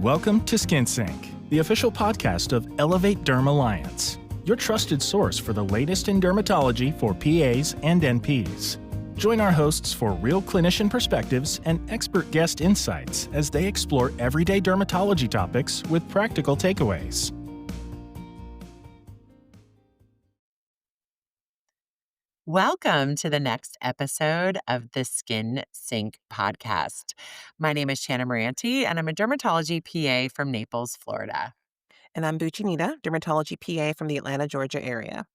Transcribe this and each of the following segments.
Welcome to Skin Sync, the official podcast of Elevate-Derm Alliance, your trusted source for the latest in dermatology for PAs and NPs. Join our hosts for real clinician perspectives and expert guest insights as they explore everyday dermatology topics with practical takeaways. Welcome to the next episode of the Skin Sync podcast. My name is Shanna Moranti, and I'm a dermatology PA from Naples, Florida. And I'm Buccinita, dermatology PA from the Atlanta, Georgia area.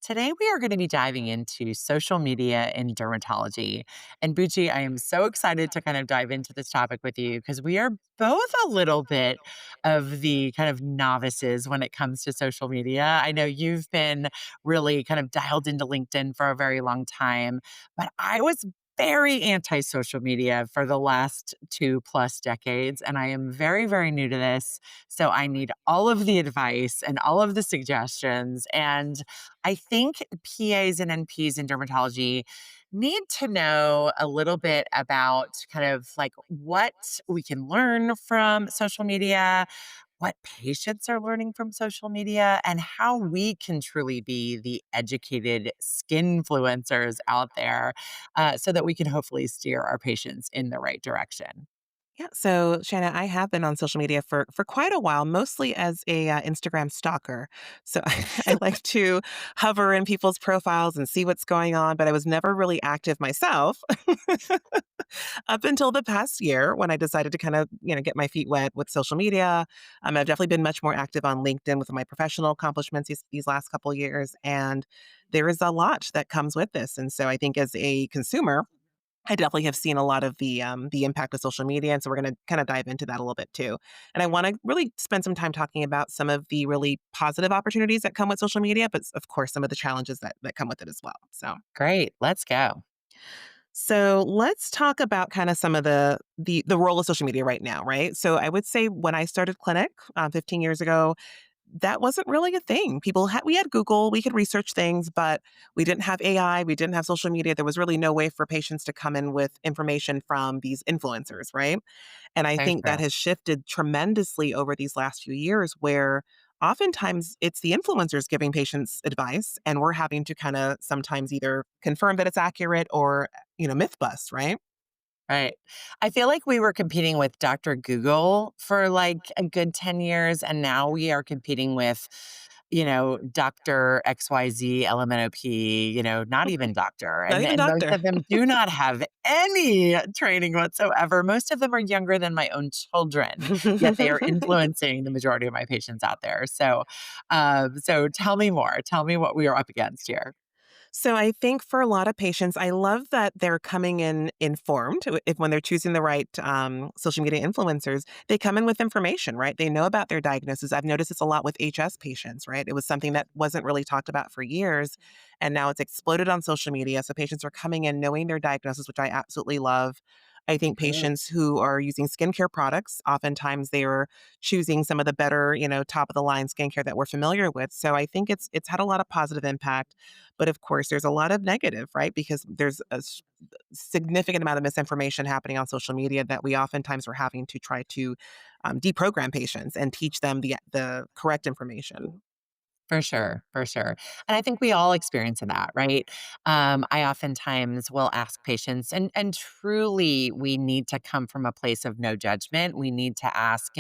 Today, we are going to be diving into social media in dermatology. And Bucci, I am so excited to kind of dive into this topic with you because we are both a little bit of the kind of novices when it comes to social media. I know you've been really kind of dialed into LinkedIn for a very long time, but I was very anti-social media for the last 2+ decades. And I am very, very new to this. So I need all of the advice and all of the suggestions. And I think PAs and NPs in dermatology need to know a little bit about kind of like what we can learn from social media, what patients are learning from social media, and how we can truly be the educated skin influencers out there so that we can hopefully steer our patients in the right direction. Yeah, so Shanna, I have been on social media for quite a while, mostly as a Instagram stalker. So I like to hover in people's profiles and see what's going on, but I was never really active myself up until the past year when I decided to kind of get my feet wet with social media. I've definitely been much more active on LinkedIn with my professional accomplishments these last couple years, and there is a lot that comes with this. And so I think as a consumer, I definitely have seen a lot of the impact of social media, and so we're going to kind of dive into that a little bit too. And I want to really spend some time talking about some of the really positive opportunities that come with social media, but of course some of the challenges that come with it as well. Great, let's go. So let's talk about kind of some of the role of social media right now, right? So I would say when I started clinic 15 years ago, that wasn't really a thing. We had Google, we could research things, but we didn't have AI, we didn't have social media. There was really no way for patients to come in with information from these influencers, right? And I So think that true. has shifted tremendously over these last few years where oftentimes it's the influencers giving patients advice and we're having to kind of sometimes either confirm that it's accurate or, myth bust, right? Right. I feel like we were competing with Dr. Google for like a good 10 years, and now we are competing with, Dr. XYZ LMNOP, not even doctor. Not And, even and most doctor. of them do not have any training whatsoever. Most of them are younger than my own children, yet they are influencing the majority of my patients out there. So tell me more. Tell me what we are up against here. So I think for a lot of patients, I love that they're coming in informed. If when they're choosing the right social media influencers, they come in with information, right? They know about their diagnosis. I've noticed this a lot with HS patients, right? It was something that wasn't really talked about for years, and now it's exploded on social media. So patients are coming in knowing their diagnosis, which I absolutely love. I think Great. patients who are using skincare products, oftentimes they are choosing some of the better, top of the line skincare that we're familiar with. So I think it's had a lot of positive impact. But of course, there's a lot of negative, right? Because there's a significant amount of misinformation happening on social media that we oftentimes are having to try to deprogram patients and teach them the correct information. For sure, for sure. And I think we all experience that, right? I oftentimes will ask patients, and truly, we need to come from a place of no judgment. We need to ask,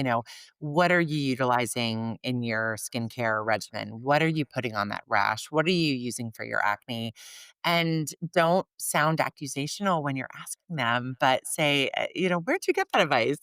what are you utilizing in your skincare regimen? What are you putting on that rash? What are you using for your acne? And don't sound accusational when you're asking them, but say, where'd you get that advice?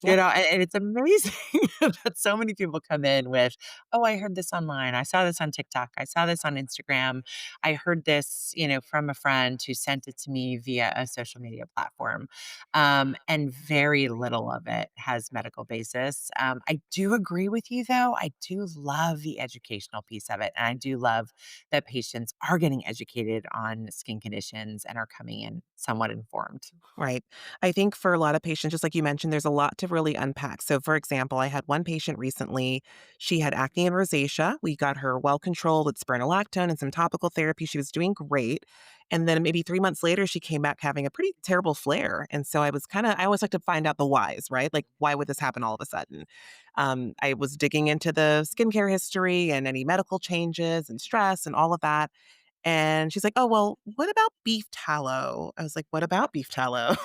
Yep. And it's amazing that so many people come in with, oh, I heard this online. I saw this on TikTok. I saw this on Instagram. I heard this, from a friend who sent it to me via a social media platform. And very little of it has medical basis. I do agree with you, though. I do love the educational piece of it. And I do love that patients are getting educated on skin conditions and are coming in somewhat informed. Right. I think for a lot of patients, just like you mentioned, there's a lot to really unpack. So, for example, I had one patient recently. She had acne and rosacea. We got her well controlled with spironolactone and some topical therapy. She was doing great. And then maybe 3 months later, she came back having a pretty terrible flare. And so I always like to find out the whys, right? Like, why would this happen all of a sudden? I was digging into the skincare history and any medical changes and stress and all of that. And she's like, "Oh, well, what about beef tallow?" I was like, "What about beef tallow?"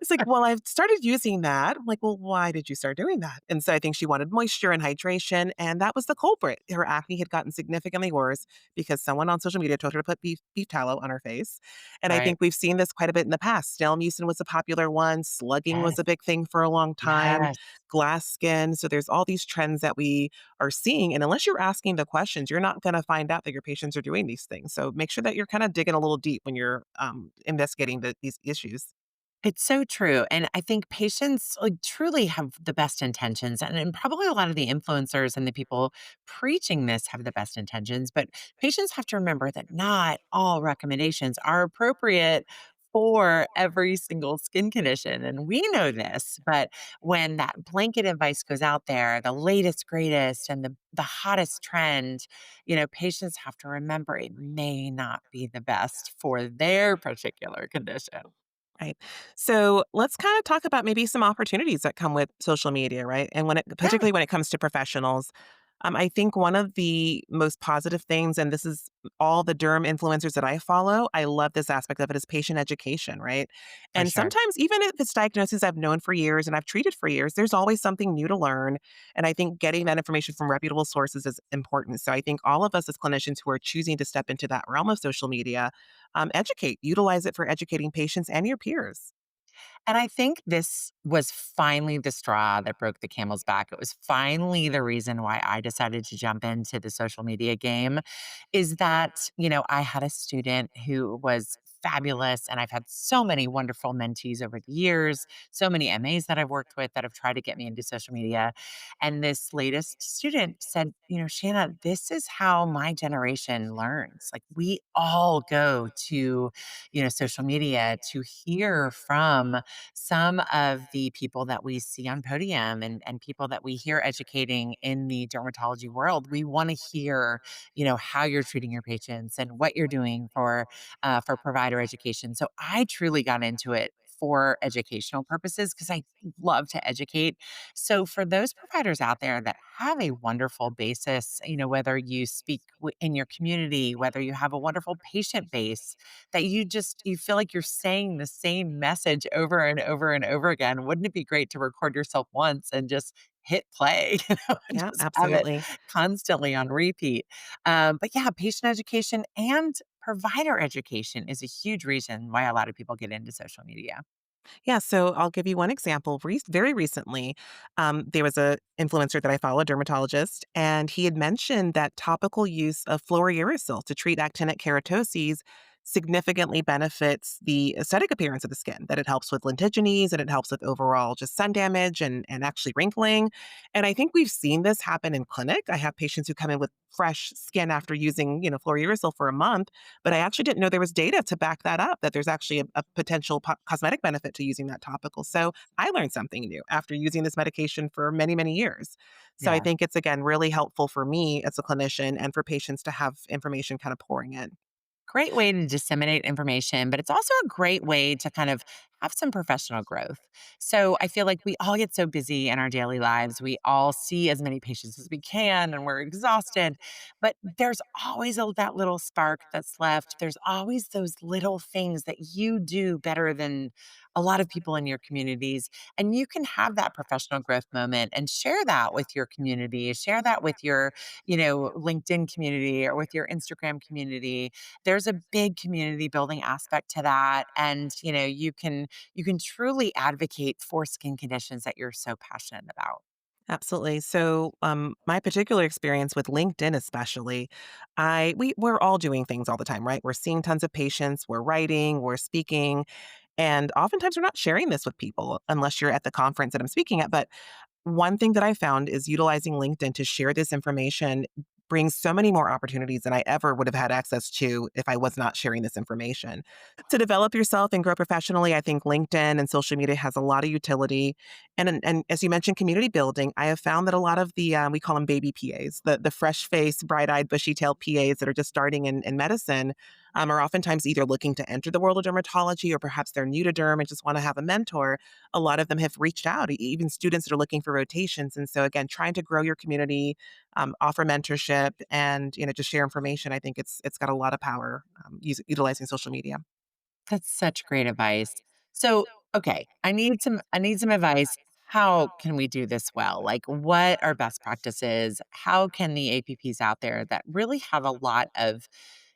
It's like, "Well, I've started using that." I'm like, "Well, why did you start doing that?" And so I think she wanted moisture and hydration, and that was the culprit. Her acne had gotten significantly worse because someone on social media told her to put beef tallow on her face. And I Right. think we've seen this quite a bit in the past. Stale mucin was a popular one, slugging was Yes. a big thing for a long time, Yes. glass skin. So there's all these trends that we are seeing, and unless you're asking the questions, you're not gonna find out that your patients are doing these things. So make sure that you're kinda digging a little deep when you're, investigating these issues. It's so true. And I think patients like truly have the best intentions. And probably a lot of the influencers and the people preaching this have the best intentions. But patients have to remember that not all recommendations are appropriate for every single skin condition. And we know this, but when that blanket advice goes out there, the latest, greatest, and the hottest trend, patients have to remember it may not be the best for their particular condition. Right. So let's kind of talk about maybe some opportunities that come with social media, right? And Yeah, particularly when it comes to professionals, I think one of the most positive things, and this is all the derm influencers that I follow, I love this aspect of it is patient education, right? for And sure. sometimes, even if it's diagnoses I've known for years and I've treated for years, there's always something new to learn. And I think getting that information from reputable sources is important. So I think all of us as clinicians who are choosing to step into that realm of social media, educate, utilize it for educating patients and your peers. And I think this was finally the straw that broke the camel's back. It was finally the reason why I decided to jump into the social media game is that, I had a student who was fabulous and I've had so many wonderful mentees over the years, so many MAs that I've worked with that have tried to get me into social media. And this latest student said, Shanna, this is how my generation learns. Like we all go to, social media to hear from some of the people that we see on podium and people that we hear educating in the dermatology world. We want to hear, how you're treating your patients and what you're doing for provider education. So I truly got into it for educational purposes because I love to educate. So for those providers out there that have a wonderful basis, whether you speak in your community, whether you have a wonderful patient base, that you feel like you're saying the same message over and over and over again. Wouldn't it be great to record yourself once and just hit play, and Yeah, just have it absolutely. constantly on repeat? But yeah, patient education and provider education is a huge reason why a lot of people get into social media. Yeah, so I'll give you one example. Very recently, there was a influencer that I follow, a dermatologist, and he had mentioned that topical use of fluorouracil to treat actinic keratoses significantly benefits the aesthetic appearance of the skin, that it helps with lentigines and it helps with overall just sun damage and actually wrinkling. And I think we've seen this happen in clinic. I have patients who come in with fresh skin after using, fluorouracil for a month, but I actually didn't know there was data to back that up, that there's actually a potential cosmetic benefit to using that topical. So I learned something new after using this medication for many, many years. So I Yeah. think it's, again, really helpful for me as a clinician and for patients to have information kind of pouring in. Great way to disseminate information, but it's also a great way to kind of have some professional growth. So I feel like we all get so busy in our daily lives. We all see as many patients as we can and we're exhausted, but there's always that little spark that's left. There's always those little things that you do better than a lot of people in your communities. And you can have that professional growth moment and share that with your community, share that with your, LinkedIn community or with your Instagram community. There's a big community building aspect to that, and you can truly advocate for skin conditions that you're so passionate about. Absolutely. So, my particular experience with LinkedIn, especially, we're all doing things all the time, right? We're seeing tons of patients, we're writing, we're speaking, and oftentimes we're not sharing this with people unless you're at the conference that I'm speaking at. But one thing that I found is utilizing LinkedIn to share this information brings so many more opportunities than I ever would have had access to if I was not sharing this information. To develop yourself and grow professionally, I think LinkedIn and social media has a lot of utility. And as you mentioned, community building, I have found that a lot of the, we call them baby PAs, the fresh face, bright eyed, bushy tailed PAs that are just starting in medicine, are oftentimes either looking to enter the world of dermatology or perhaps they're new to derm and just want to have a mentor. A lot of them have reached out, even students that are looking for rotations. And so, again, trying to grow your community, offer mentorship, and just share information. I think it's got a lot of power, utilizing social media. That's such great advice. So, okay, I need some advice. How can we do this well? Like what are best practices? How can the APPs out there that really have a lot of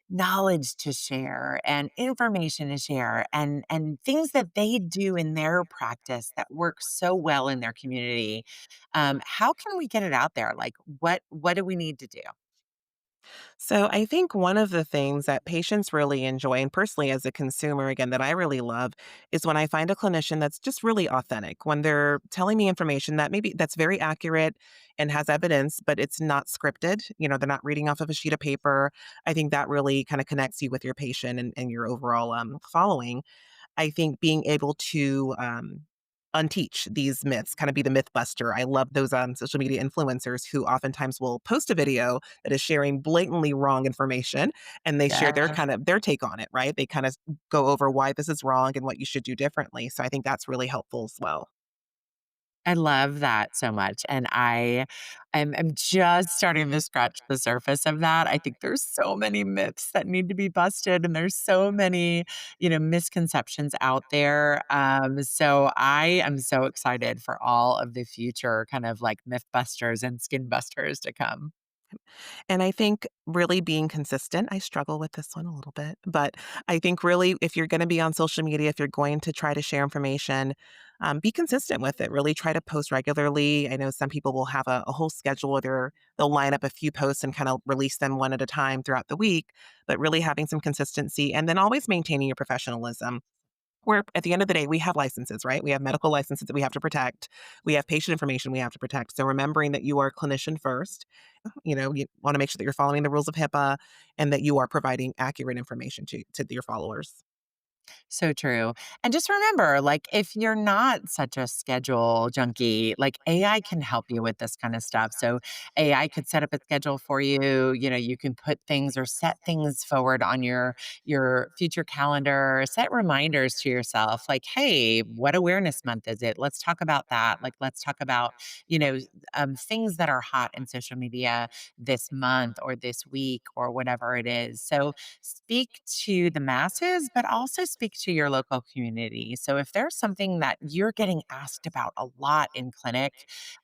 knowledge to share and information to share and things that they do in their practice that work so well in their community, how can we get it out there? Like what do we need to do? So I think one of the things that patients really enjoy, and personally as a consumer, again, that I really love, is when I find a clinician that's just really authentic, when they're telling me information that maybe that's very accurate and has evidence, but it's not scripted. They're not reading off of a sheet of paper. I think that really kind of connects you with your patient and your overall following. I think being able to unteach these myths, kind of be the myth buster. I love those social media influencers who oftentimes will post a video that is sharing blatantly wrong information, and they share their Yeah. kind of their take on it, right? They kind of go over why this is wrong and what you should do differently. So I think that's really helpful as well. I love that so much, and I'm just starting to scratch the surface of that. I think there's so many myths that need to be busted, and there's so many, misconceptions out there. So I am so excited for all of the future kind of like myth busters and skin busters to come. And I think really being consistent, I struggle with this one a little bit, but I think really if you're going to be on social media, if you're going to try to share information, be consistent with it. Really try to post regularly. I know some people will have a whole schedule where they'll line up a few posts and kind of release them one at a time throughout the week, but really having some consistency and then always maintaining your professionalism. Where at the end of the day, we have licenses, right? We have medical licenses that we have to protect. We have patient information we have to protect. So remembering that you are a clinician first, you want to make sure that you're following the rules of HIPAA and that you are providing accurate information to your followers. So true. And just remember, like, if you're not such a schedule junkie, like AI can help you with this kind of stuff. So AI could set up a schedule for you. You can put things or set things forward on your future calendar, set reminders to yourself, like, hey, what awareness month is it? Let's talk about that. Like, let's talk about, you know, things that are hot in social media this month or this week or whatever it is. So speak to the masses, but also speak to your local community. So if there's something that you're getting asked about a lot in clinic,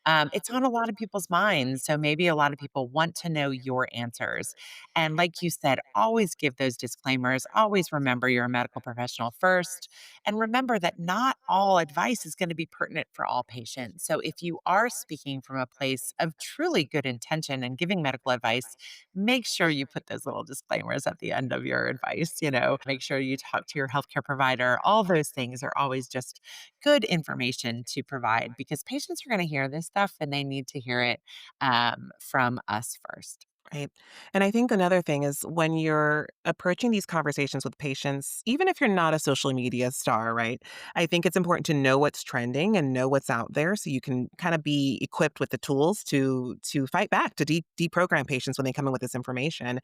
it's on a lot of people's minds. So maybe a lot of people want to know your answers. And like you said, always give those disclaimers. Always remember you're a medical professional first. And remember that not all advice is going to be pertinent for all patients. So if you are speaking from a place of truly good intention and giving medical advice, make sure you put those little disclaimers at the end of your advice, make sure you talk to your healthcare provider. All those things are always just good information to provide because patients are going to hear this stuff and they need to hear it from us first. Right. And I think another thing is when you're approaching these conversations with patients, even if you're not a social media star, right? I think it's important to know what's trending and know what's out there so you can kind of be equipped with the tools to fight back, to deprogram patients when they come in with this information.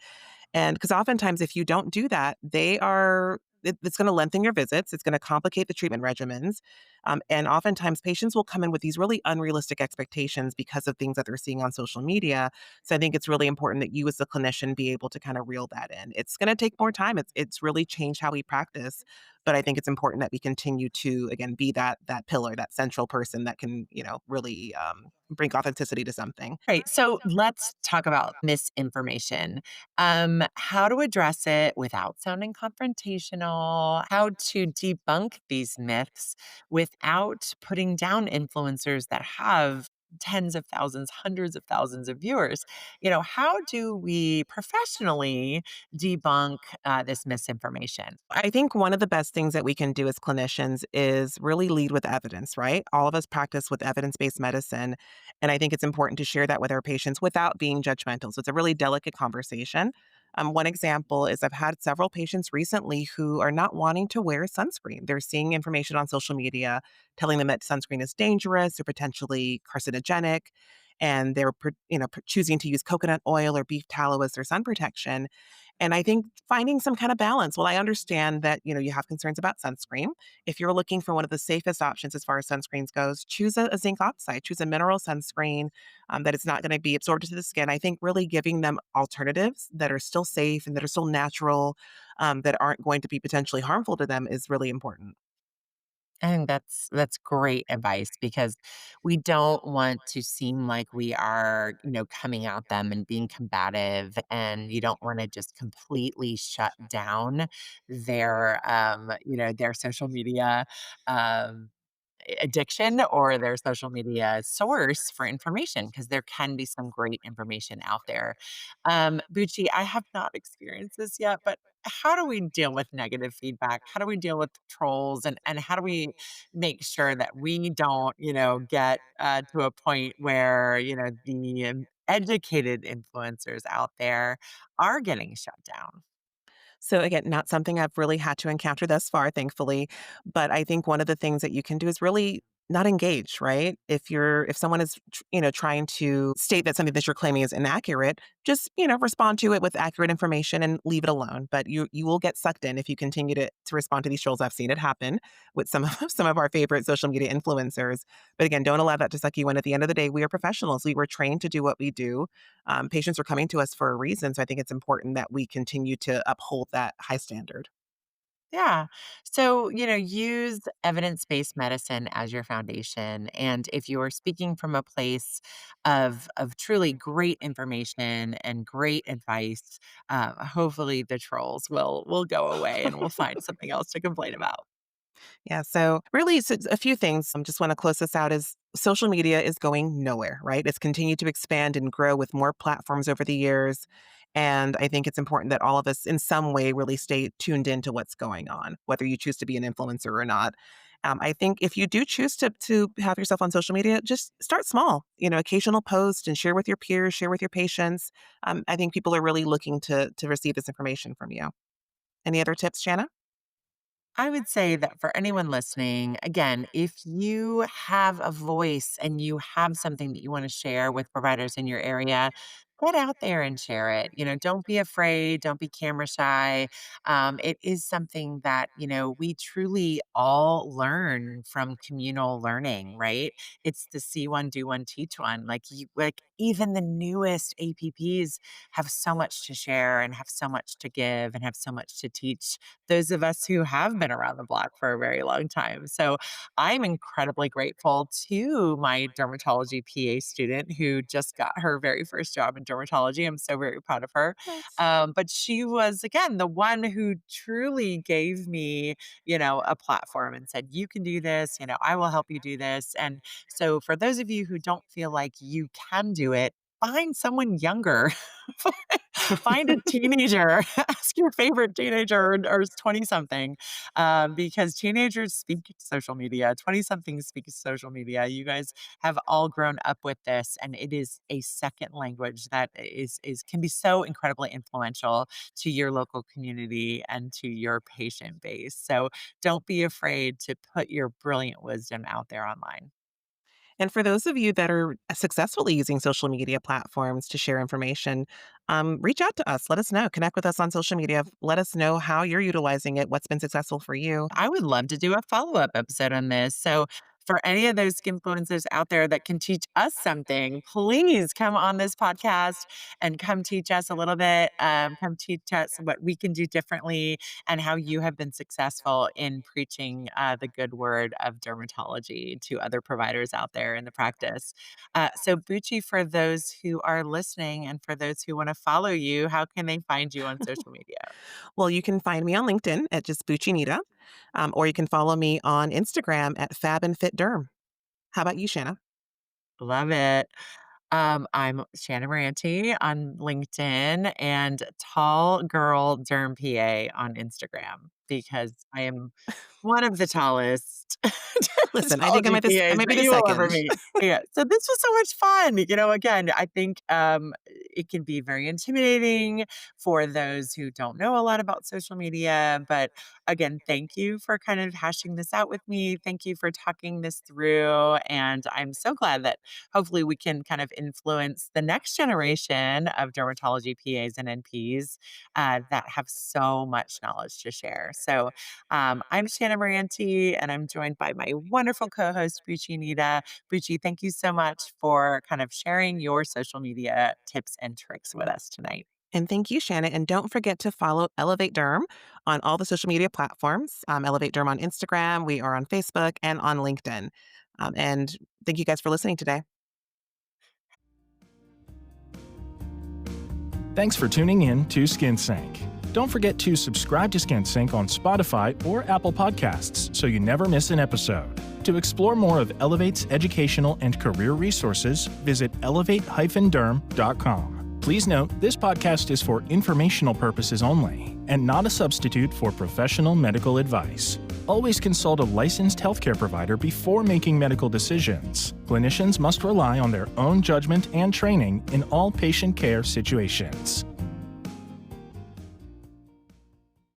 And because oftentimes, if you don't do that, it's going to lengthen your visits. It's going to complicate the treatment regimens. And oftentimes, patients will come in with these really unrealistic expectations because of things that they're seeing on social media. So I think it's really important that you, as a clinician, be able to kind of reel that in. It's going to take more time. It's really changed how we practice. But I think it's important that we continue to, again, be that pillar, that central person that can, really bring authenticity to something. Right. So let's talk about misinformation. How to address it without sounding confrontational, how to debunk these myths without putting down influencers that have tens of thousands, hundreds of thousands of viewers. How do we professionally debunk this misinformation? I think one of the best things that we can do as clinicians is really lead with evidence, right? All of us practice with evidence based medicine. And I think it's important to share that with our patients without being judgmental. So it's a really delicate conversation. One example is I've had several patients recently who are not wanting to wear sunscreen. They're seeing information on social media telling them that sunscreen is dangerous or potentially carcinogenic. And they're, choosing to use coconut oil or beef tallow as their sun protection. And I think finding some kind of balance. Well, I understand that, you have concerns about sunscreen. If you're looking for one of the safest options as far as sunscreens goes, choose a zinc oxide, choose a mineral sunscreen that it's not going to be absorbed into the skin. I think really giving them alternatives that are still safe and that are still natural, that aren't going to be potentially harmful to them is really important. I think that's great advice because we don't want to seem like we are, coming at them and being combative, and you don't want to just completely shut down their social media um, addiction or their social media source for information because there can be some great information out there. Bucci, I have not experienced this yet, but how do we deal with negative feedback? How do we deal with trolls, and how do we make sure that we don't, get to a point where, the educated influencers out there are getting shut down? So again, not something I've really had to encounter thus far, thankfully. But I think one of the things that you can do is really not engage, right? If someone is trying to state that something that you're claiming is inaccurate, just respond to it with accurate information and leave it alone. But you will get sucked in if you continue to respond to these trolls. I've seen it happen with some of some of our favorite social media influencers. But again, don't allow that to suck you in. At the end of the day, we are professionals. We were trained to do what we do. Patients are coming to us for a reason. So I think it's important that we continue to uphold that high standard. Yeah. So, use evidence based medicine as your foundation. And if you are speaking from a place of truly great information and great advice, hopefully the trolls will go away and we'll find something else to complain about. Yeah. So really, it's a few things. I just want to close this out is social media is going nowhere, right? It's continued to expand and grow with more platforms over the years. And I think it's important that all of us in some way really stay tuned into what's going on, whether you choose to be an influencer or not. I think if you do choose to have yourself on social media, just start small. Occasional post and share with your peers, share with your patients. I think people are really looking to receive this information from you. Any other tips, Shanna? I would say that for anyone listening, again, if you have a voice and you have something that you want to share with providers in your area, get out there and share it. Don't be afraid, don't be camera shy. It is something that, we truly all learn from communal learning, right? It's the see one, do one, teach one. Like even the newest APPs have so much to share and have so much to give and have so much to teach those of us who have been around the block for a very long time. So I'm incredibly grateful to my dermatology PA student who just got her very first job in dermatology. I'm so very proud of her. Nice. But she was, again, the one who truly gave me, a platform and said, you can do this, I will help you do this. And so for those of you who don't feel like you can do it, find someone younger. Find a teenager, ask your favorite teenager or 20 something, because teenagers speak social media, 20 somethings speak social media. You guys have all grown up with this, and it is a second language that is can be so incredibly influential to your local community and to your patient base. So don't be afraid to put your brilliant wisdom out there online. And for those of you that are successfully using social media platforms to share information, reach out to us. Let us know. Connect with us on social media. Let us know how you're utilizing it, what's been successful for you. I would love to do a follow-up episode on this. So for any of those influencers out there that can teach us something, please come on this podcast and come teach us a little bit. Come teach us what we can do differently and how you have been successful in preaching the good word of dermatology to other providers out there in the practice. So, Bucci, for those who are listening and for those who want to follow you, how can they find you on social media? Well, you can find me on LinkedIn at just Buccinita, or you can follow me on Instagram at Fab and Fit Derm. How about you, Shanna? Love it. I'm Shannon Moranti on LinkedIn and Tall Girl Derm PA on Instagram because I am one of the tallest Listen, I think dermatology I PAs might be that the you will ever second. meet. Yeah. So this was so much fun. Again, I think it can be very intimidating for those who don't know a lot about social media. But again, thank you for kind of hashing this out with me. Thank you for talking this through. And I'm so glad that hopefully we can kind of influence the next generation of dermatology PAs and NPs that have so much knowledge to share. So I'm Shanna Moranti, and I'm joined by my wonderful co-host, Bucci Nita. Bucci, thank you so much for kind of sharing your social media tips and tricks with us tonight. And thank you, Shannon. And don't forget to follow Elevate-Derm on all the social media platforms. Elevate-Derm on Instagram. We are on Facebook and on LinkedIn. And thank you guys for listening today. Thanks for tuning in to SkinSync. Don't forget to subscribe to SkinSync on Spotify or Apple Podcasts so you never miss an episode. To explore more of Elevate's educational and career resources, visit elevate-derm.com. Please note, this podcast is for informational purposes only and not a substitute for professional medical advice. Always consult a licensed healthcare provider before making medical decisions. Clinicians must rely on their own judgment and training in all patient care situations.